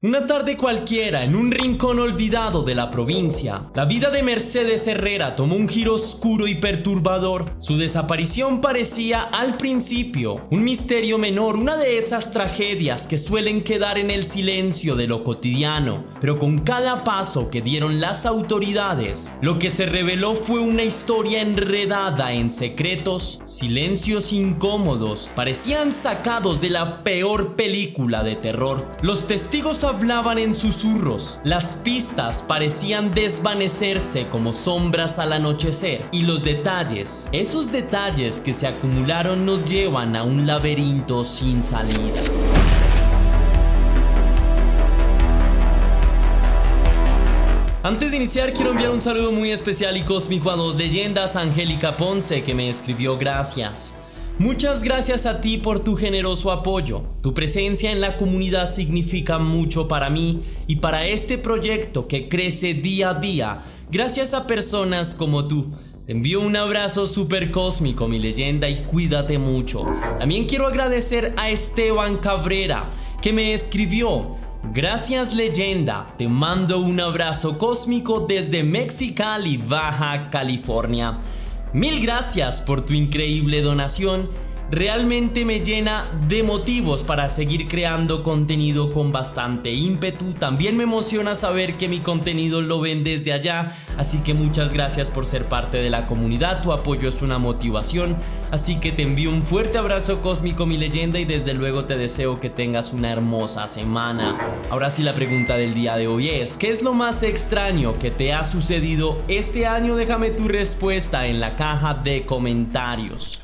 Una tarde cualquiera, en un rincón olvidado de la provincia, la vida de Mercedes Herrera tomó un giro oscuro y perturbador. Su desaparición parecía, al principio, un misterio menor, una de esas tragedias que suelen quedar en el silencio de lo cotidiano. Pero con cada paso que dieron las autoridades, lo que se reveló fue una historia enredada en secretos, silencios incómodos, parecían sacados de la peor película de terror. Los testigos hablaban en susurros, las pistas parecían desvanecerse como sombras al anochecer, y los detalles, esos detalles que se acumularon, nos llevan a un laberinto sin salida. Antes de iniciar, quiero enviar un saludo muy especial y cósmico a dos leyendas: Angélica Ponce, que me escribió gracias. Muchas gracias a ti por tu generoso apoyo. Tu presencia en la comunidad significa mucho para mí y para este proyecto que crece día a día gracias a personas como tú. Te envío un abrazo súper cósmico, mi leyenda, y cuídate mucho. También quiero agradecer a Esteban Cabrera, que me escribió: gracias, leyenda, te mando un abrazo cósmico desde Mexicali, Baja California. Mil gracias por tu increíble donación, realmente me llena de motivos para seguir creando contenido con bastante ímpetu. También me emociona saber que mi contenido lo ven desde allá, así que muchas gracias por ser parte de la comunidad. Tu apoyo es una motivación, así que te envío un fuerte abrazo cósmico, mi leyenda, y desde luego te deseo que tengas una hermosa semana. Ahora sí, la pregunta del día de hoy es: ¿qué es lo más extraño que te ha sucedido este año? Déjame tu respuesta en la caja de comentarios.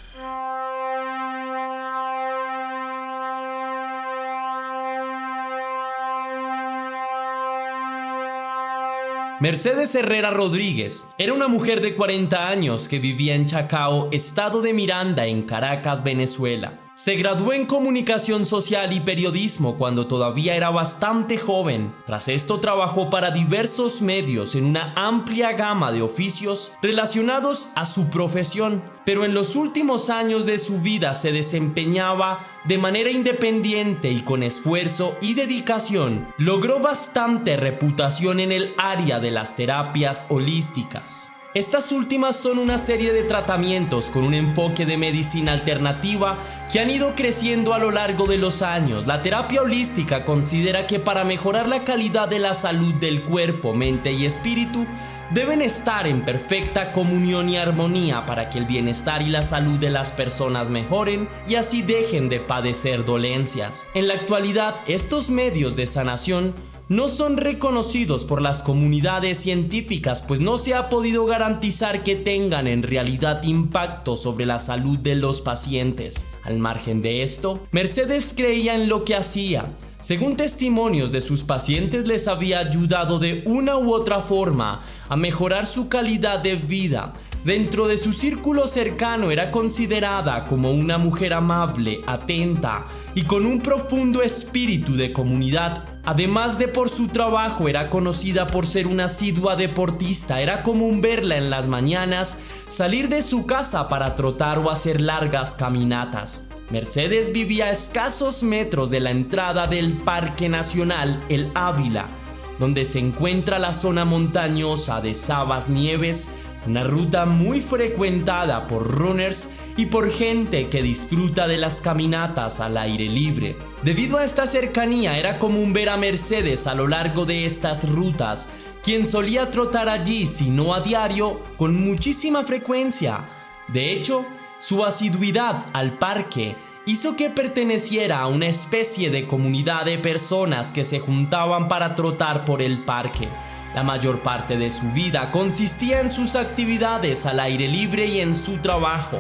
Mercedes Herrera Rodríguez era una mujer de 40 años que vivía en Chacao, estado de Miranda, en Caracas, Venezuela. Se graduó en comunicación social y periodismo cuando todavía era bastante joven. Tras esto trabajó para diversos medios en una amplia gama de oficios relacionados a su profesión, pero en los últimos años de su vida se desempeñaba de manera independiente y con esfuerzo y dedicación logró bastante reputación en el área de las terapias holísticas. Estas últimas son una serie de tratamientos con un enfoque de medicina alternativa que han ido creciendo a lo largo de los años. La terapia holística considera que para mejorar la calidad de la salud del cuerpo, mente y espíritu, deben estar en perfecta comunión y armonía para que el bienestar y la salud de las personas mejoren y así dejen de padecer dolencias. En la actualidad, estos medios de sanación no son reconocidos por las comunidades científicas, pues no se ha podido garantizar que tengan en realidad impacto sobre la salud de los pacientes. Al margen de esto, Mercedes creía en lo que hacía. Según testimonios de sus pacientes, les había ayudado de una u otra forma a mejorar su calidad de vida. Dentro de su círculo cercano era considerada como una mujer amable, atenta y con un profundo espíritu de comunidad. Además de por su trabajo, era conocida por ser una asidua deportista. Era común verla en las mañanas salir de su casa para trotar o hacer largas caminatas. Mercedes vivía a escasos metros de la entrada del Parque Nacional El Ávila, donde se encuentra la zona montañosa de Sabas Nieves, una ruta muy frecuentada por runners y por gente que disfruta de las caminatas al aire libre. Debido a esta cercanía, era común ver a Mercedes a lo largo de estas rutas, quien solía trotar allí, si no a diario, con muchísima frecuencia. De hecho, su asiduidad al parque hizo que perteneciera a una especie de comunidad de personas que se juntaban para trotar por el parque. La mayor parte de su vida consistía en sus actividades al aire libre y en su trabajo.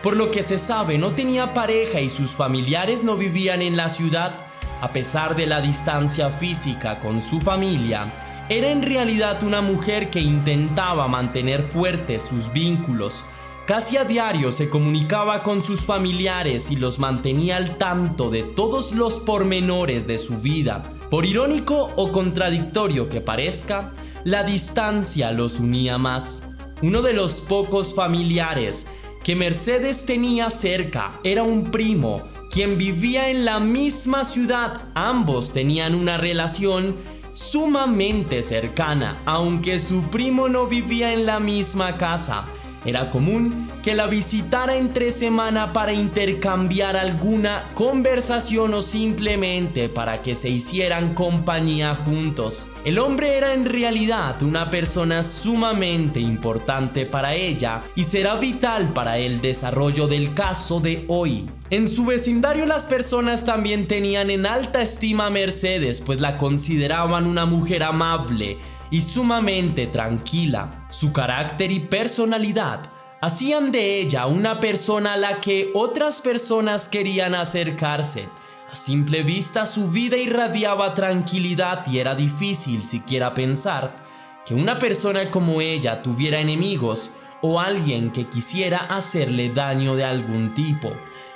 Por lo que se sabe, no tenía pareja y sus familiares no vivían en la ciudad. A pesar de la distancia física con su familia, era en realidad una mujer que intentaba mantener fuertes sus vínculos. Casi a diario se comunicaba con sus familiares y los mantenía al tanto de todos los pormenores de su vida. Por irónico o contradictorio que parezca, la distancia los unía más. Uno de los pocos familiares que Mercedes tenía cerca era un primo quien vivía en la misma ciudad. Ambos tenían una relación sumamente cercana, aunque su primo no vivía en la misma casa. Era común que la visitara entre semana para intercambiar alguna conversación o simplemente para que se hicieran compañía juntos. El hombre era en realidad una persona sumamente importante para ella y será vital para el desarrollo del caso de hoy. En su vecindario las personas también tenían en alta estima a Mercedes, pues la consideraban una mujer amable y sumamente tranquila. Su carácter y personalidad hacían de ella una persona a la que otras personas querían acercarse. A simple vista su vida irradiaba tranquilidad y era difícil siquiera pensar que una persona como ella tuviera enemigos o alguien que quisiera hacerle daño de algún tipo.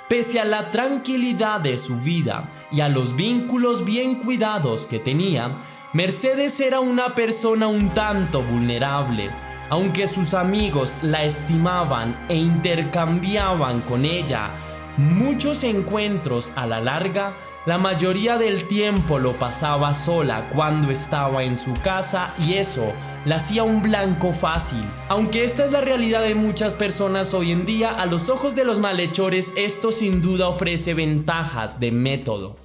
Pese a la tranquilidad de su vida y a los vínculos bien cuidados que tenía, Mercedes era una persona un tanto vulnerable. Aunque sus amigos la estimaban e intercambiaban con ella muchos encuentros a la larga, la mayoría del tiempo lo pasaba sola cuando estaba en su casa y eso la hacía un blanco fácil. Aunque esta es la realidad de muchas personas hoy en día, a los ojos de los malhechores esto sin duda ofrece ventajas de método.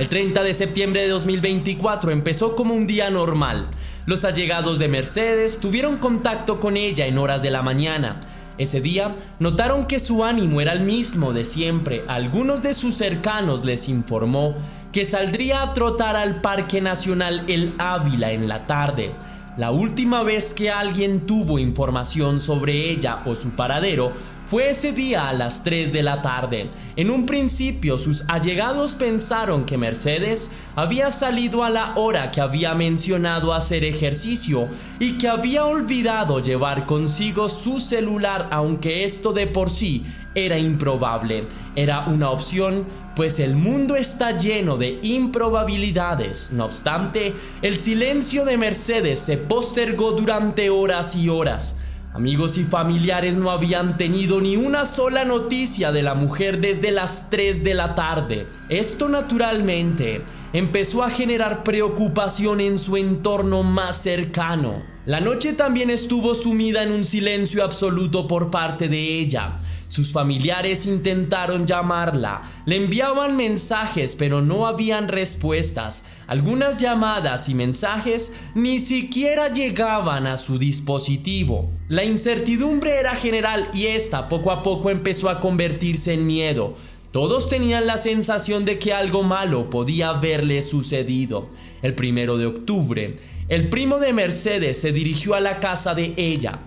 El 30 de septiembre de 2024 empezó como un día normal. Los allegados de Mercedes tuvieron contacto con ella en horas de la mañana. Ese día notaron que su ánimo era el mismo de siempre. Algunos de sus cercanos les informó que saldría a trotar al Parque Nacional El Ávila en la tarde. La última vez que alguien tuvo información sobre ella o su paradero fue ese día a las 3 de la tarde. En un principio sus allegados pensaron que Mercedes había salido a la hora que había mencionado hacer ejercicio y que había olvidado llevar consigo su celular, aunque esto de por sí era improbable. Era una opción, pues el mundo está lleno de improbabilidades. No obstante, el silencio de Mercedes se postergó durante horas y horas. Amigos y familiares no habían tenido ni una sola noticia de la mujer desde las 3 de la tarde. Esto naturalmente empezó a generar preocupación en su entorno más cercano. La noche también estuvo sumida en un silencio absoluto por parte de ella. Sus familiares intentaron llamarla, le enviaban mensajes pero no habían respuestas. Algunas llamadas y mensajes ni siquiera llegaban a su dispositivo. La incertidumbre era general y esta poco a poco empezó a convertirse en miedo. Todos tenían la sensación de que algo malo podía haberle sucedido. El 1 de octubre, el primo de Mercedes se dirigió a la casa de ella.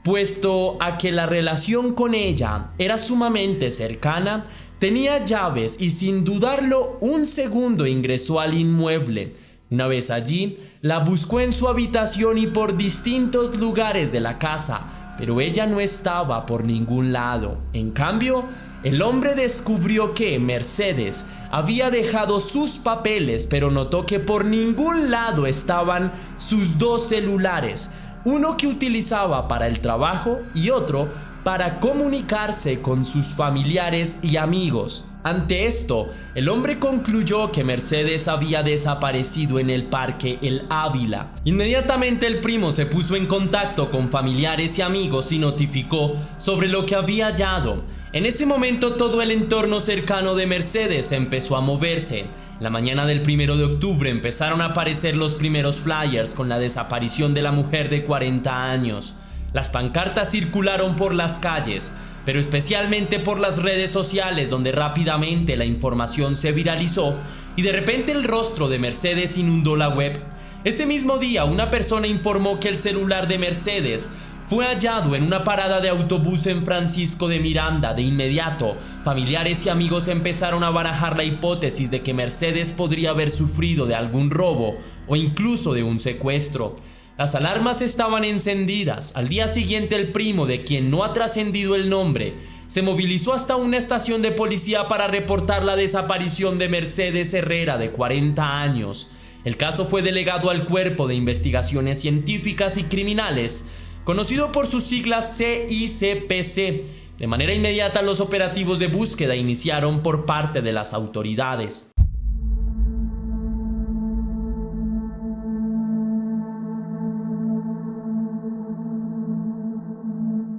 Puesto a que la relación con ella era sumamente cercana, tenía llaves y sin dudarlo un segundo ingresó al inmueble. Una vez allí, la buscó en su habitación y por distintos lugares de la casa, pero ella no estaba por ningún lado. En cambio, el hombre descubrió que Mercedes había dejado sus papeles, pero notó que por ningún lado estaban sus dos celulares. Uno que utilizaba para el trabajo y otro para comunicarse con sus familiares y amigos. Ante esto, el hombre concluyó que Mercedes había desaparecido en el Parque El Ávila. Inmediatamente el primo se puso en contacto con familiares y amigos y notificó sobre lo que había hallado. En ese momento todo el entorno cercano de Mercedes empezó a moverse. La mañana del 1 de octubre empezaron a aparecer los primeros flyers con la desaparición de la mujer de 40 años. Las pancartas circularon por las calles, pero especialmente por las redes sociales, donde rápidamente la información se viralizó y de repente el rostro de Mercedes inundó la web. Ese mismo día, una persona informó que el celular de Mercedes fue hallado en una parada de autobús en Francisco de Miranda. De inmediato, familiares y amigos empezaron a barajar la hipótesis de que Mercedes podría haber sufrido de algún robo o incluso de un secuestro. Las alarmas estaban encendidas. Al día siguiente, el primo, de quien no ha trascendido el nombre, se movilizó hasta una estación de policía para reportar la desaparición de Mercedes Herrera, de 40 años. El caso fue delegado al Cuerpo de Investigaciones Científicas y Criminales, conocido por sus siglas CICPC. De manera inmediata, los operativos de búsqueda iniciaron por parte de las autoridades.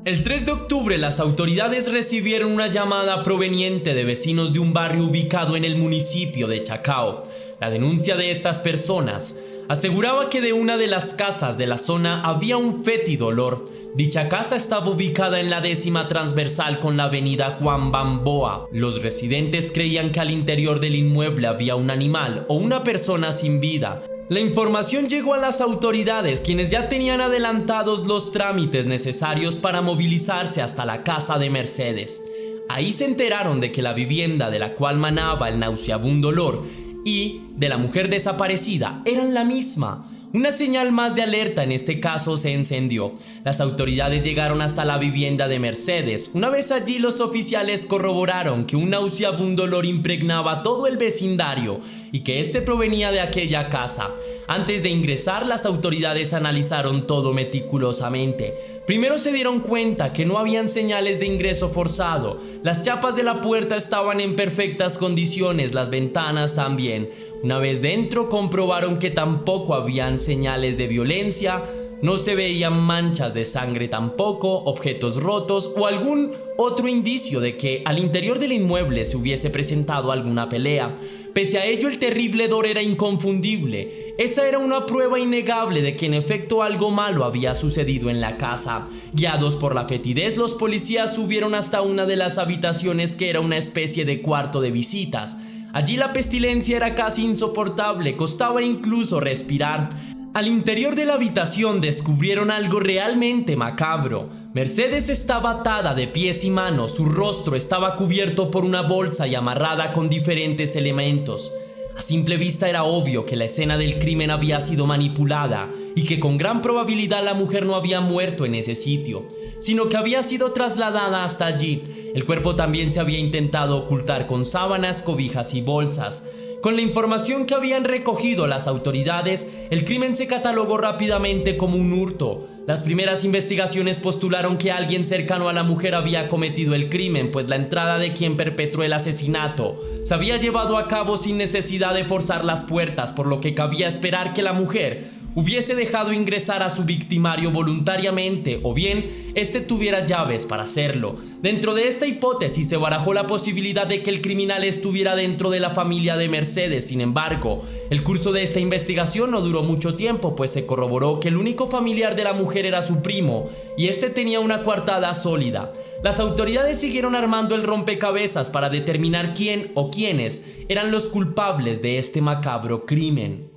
El 3 de octubre, las autoridades recibieron una llamada proveniente de vecinos de un barrio ubicado en el municipio de Chacao. La denuncia de estas personas aseguraba que de una de las casas de la zona había un fétido olor. Dicha casa estaba ubicada en la 10ª transversal con la avenida Juan Bamboa. Los residentes creían que al interior del inmueble había un animal o una persona sin vida. La información llegó a las autoridades, quienes ya tenían adelantados los trámites necesarios para movilizarse hasta la casa de Mercedes. Ahí se enteraron de que la vivienda de la cual manaba el nauseabundo olor y de la mujer desaparecida eran la misma. Una señal más de alerta en este caso se encendió. Las autoridades llegaron hasta la vivienda de Mercedes. Una vez allí, los oficiales corroboraron que un nauseabundo olor impregnaba todo el vecindario y que este provenía de aquella casa. Antes de ingresar, las autoridades analizaron todo meticulosamente. Primero se dieron cuenta que no habían señales de ingreso forzado. Las chapas de la puerta estaban en perfectas condiciones, las ventanas también. Una vez dentro, comprobaron que tampoco habían señales de violencia, no se veían manchas de sangre tampoco, objetos rotos o algún otro indicio de que al interior del inmueble se hubiese presentado alguna pelea. Pese a ello, el terrible hedor era inconfundible. Esa era una prueba innegable de que en efecto algo malo había sucedido en la casa. Guiados por la fetidez, los policías subieron hasta una de las habitaciones, que era una especie de cuarto de visitas. Allí la pestilencia era casi insoportable, costaba incluso respirar. Al interior de la habitación descubrieron algo realmente macabro. Mercedes estaba atada de pies y manos, su rostro estaba cubierto por una bolsa y amarrada con diferentes elementos. A simple vista era obvio que la escena del crimen había sido manipulada y que con gran probabilidad la mujer no había muerto en ese sitio, sino que había sido trasladada hasta allí. El cuerpo también se había intentado ocultar con sábanas, cobijas y bolsas. Con la información que habían recogido las autoridades, el crimen se catalogó rápidamente como un hurto. Las primeras investigaciones postularon que alguien cercano a la mujer había cometido el crimen, pues la entrada de quien perpetró el asesinato se había llevado a cabo sin necesidad de forzar las puertas, por lo que cabía esperar que la mujer hubiese dejado ingresar a su victimario voluntariamente, o bien este tuviera llaves para hacerlo. Dentro de esta hipótesis se barajó la posibilidad de que el criminal estuviera dentro de la familia de Mercedes. Sin embargo, el curso de esta investigación no duró mucho tiempo, pues se corroboró que el único familiar de la mujer era su primo, y este tenía una coartada sólida. Las autoridades siguieron armando el rompecabezas para determinar quién o quiénes eran los culpables de este macabro crimen.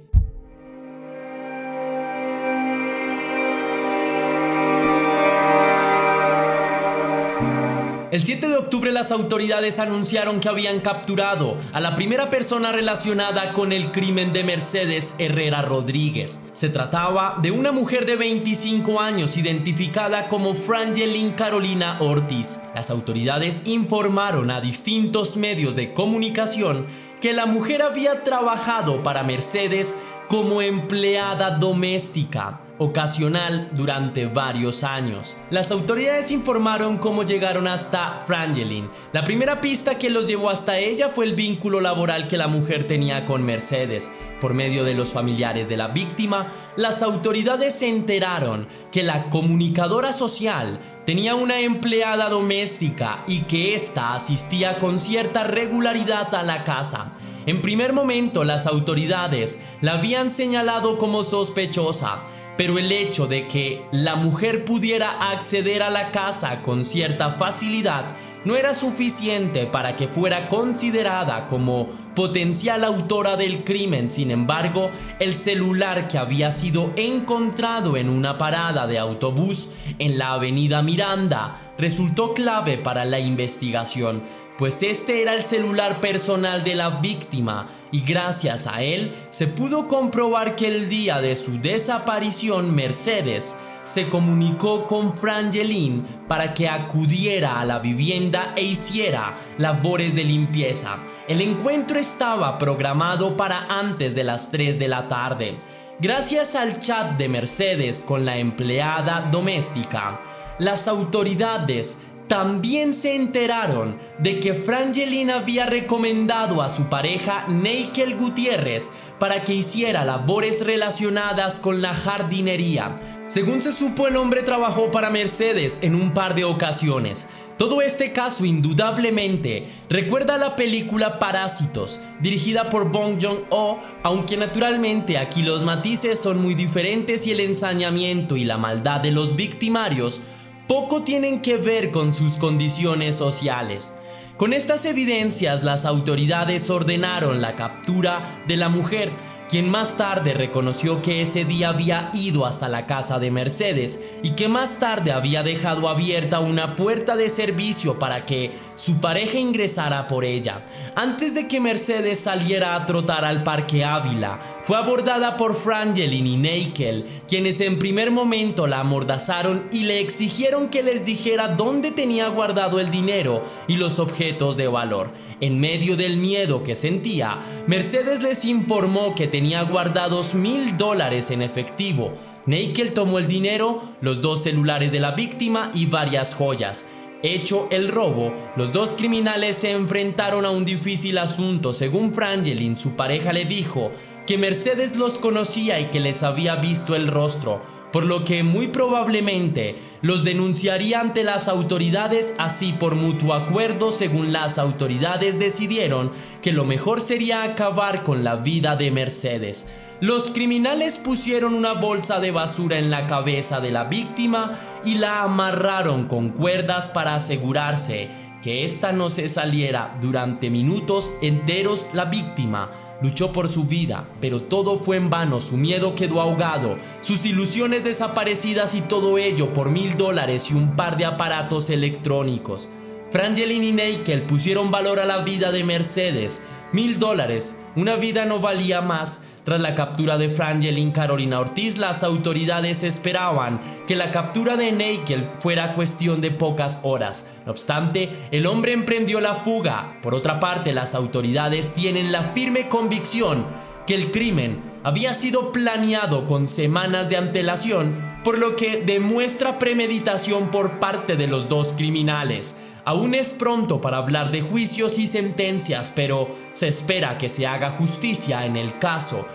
El 7 de octubre las autoridades anunciaron que habían capturado a la primera persona relacionada con el crimen de Mercedes Herrera Rodríguez. Se trataba de una mujer de 25 años identificada como Frangelyn Carolina Ortiz. Las autoridades informaron a distintos medios de comunicación que la mujer había trabajado para Mercedes como empleada doméstica ocasional durante varios años. Las autoridades informaron cómo llegaron hasta Frangelyn. La primera pista que los llevó hasta ella fue el vínculo laboral que la mujer tenía con Mercedes. Por medio de los familiares de la víctima, las autoridades se enteraron que la comunicadora social tenía una empleada doméstica y que ésta asistía con cierta regularidad a la casa. En primer momento, las autoridades la habían señalado como sospechosa, pero el hecho de que la mujer pudiera acceder a la casa con cierta facilidad no era suficiente para que fuera considerada como potencial autora del crimen. Sin embargo, el celular que había sido encontrado en una parada de autobús en la avenida Miranda resultó clave para la investigación, pues este era el celular personal de la víctima y gracias a él se pudo comprobar que el día de su desaparición Mercedes se comunicó con Frangelin para que acudiera a la vivienda e hiciera labores de limpieza. El encuentro estaba programado para antes de las 3 de la tarde. Gracias al chat de Mercedes con la empleada doméstica, las autoridades también se enteraron de que Frangelin había recomendado a su pareja Neikel Gutiérrez para que hiciera labores relacionadas con la jardinería. Según se supo, el hombre trabajó para Mercedes en un par de ocasiones. Todo este caso indudablemente recuerda a la película Parásitos, dirigida por Bong Joon-ho, aunque naturalmente aquí los matices son muy diferentes y el ensañamiento y la maldad de los victimarios poco tienen que ver con sus condiciones sociales. Con estas evidencias, las autoridades ordenaron la captura de la mujer, quien más tarde reconoció que ese día había ido hasta la casa de Mercedes y que más tarde había dejado abierta una puerta de servicio para que su pareja ingresara por ella. Antes de que Mercedes saliera a trotar al Parque Ávila, fue abordada por Frangelin y Neikel, quienes en primer momento la amordazaron y le exigieron que les dijera dónde tenía guardado el dinero y los objetos de valor. En medio del miedo que sentía, Mercedes les informó que tenía guardados $1,000 en efectivo. Neikel tomó el dinero, los 2 celulares de la víctima y varias joyas. Hecho el robo, los 2 criminales se enfrentaron a un difícil asunto. Según Frangelin, su pareja le dijo que Mercedes los conocía y que les había visto el rostro, por lo que muy probablemente los denunciaría ante las autoridades. Así, por mutuo acuerdo, según las autoridades, decidieron que lo mejor sería acabar con la vida de Mercedes. Los criminales pusieron una bolsa de basura en la cabeza de la víctima y la amarraron con cuerdas para asegurarse que ésta no se saliera. Durante minutos enteros la víctima luchó por su vida, pero todo fue en vano. Su miedo quedó ahogado, sus ilusiones desaparecidas, y todo ello por $1,000 y un par de aparatos electrónicos. Frangelin y Neikel pusieron valor a la vida de Mercedes. $1,000, una vida no valía más. Tras la captura de Frangelin Carolina Ortiz, las autoridades esperaban que la captura de Neikel fuera cuestión de pocas horas. No obstante, el hombre emprendió la fuga. Por otra parte, las autoridades tienen la firme convicción que el crimen había sido planeado con semanas de antelación, por lo que demuestra premeditación por parte de los 2 criminales. Aún es pronto para hablar de juicios y sentencias, pero se espera que se haga justicia en el caso.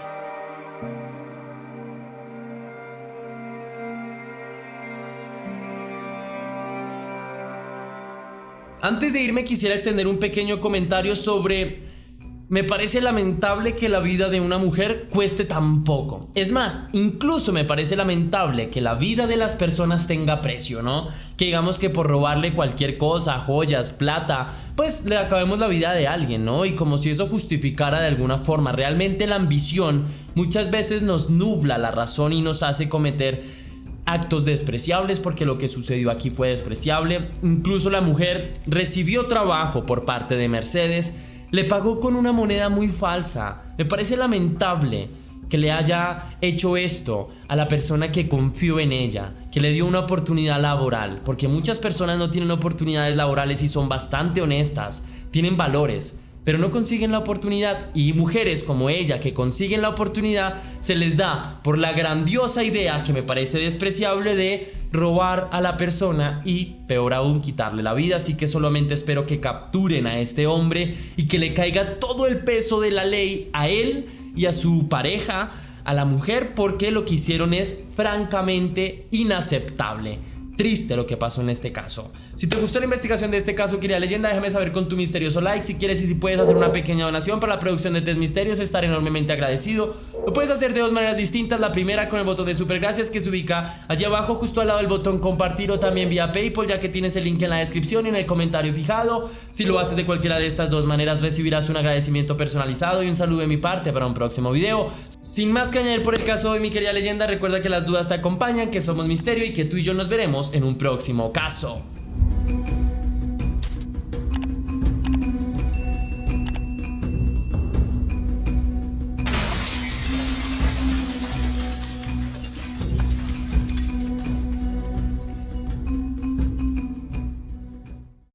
Antes de irme, quisiera extender un pequeño comentario sobre: me parece lamentable que la vida de una mujer cueste tan poco. Es más, incluso me parece lamentable que la vida de las personas tenga precio, ¿no? Que digamos que por robarle cualquier cosa, joyas, plata, pues le acabemos la vida de alguien, ¿no? Y como si eso justificara de alguna forma. Realmente la ambición muchas veces nos nubla la razón y nos hace cometer actos despreciables, porque lo que sucedió aquí fue despreciable. Incluso la mujer recibió trabajo por parte de Mercedes, le pagó con una moneda muy falsa. Me parece lamentable que le haya hecho esto a la persona que confió en ella, que le dio una oportunidad laboral, porque muchas personas no tienen oportunidades laborales y son bastante honestas, tienen valores, pero no consiguen la oportunidad. Y mujeres como ella que consiguen la oportunidad, se les da por la grandiosa idea, que me parece despreciable, de robar a la persona y, peor aún, quitarle la vida. Así que solamente espero que capturen a este hombre y que le caiga todo el peso de la ley a él y a su pareja, a la mujer, porque lo que hicieron es francamente inaceptable. Triste lo que pasó en este caso. Si te gustó la investigación de este caso, querida leyenda, déjame saber con tu misterioso like. Si quieres y si puedes hacer una pequeña donación para la producción de Test Misterios, estaré enormemente agradecido. Lo puedes hacer de 2 maneras distintas. La primera, con el botón de super gracias, que se ubica allí abajo justo al lado del botón compartir, o también vía PayPal, ya que tienes el link en la descripción y en el comentario fijado. Si lo haces de cualquiera de estas 2 maneras, recibirás un agradecimiento personalizado y un saludo de mi parte para un próximo video. Sin más que añadir por el caso de hoy, mi querida leyenda, recuerda que las dudas te acompañan, que somos misterio y que tú y yo nos veremos en un próximo caso.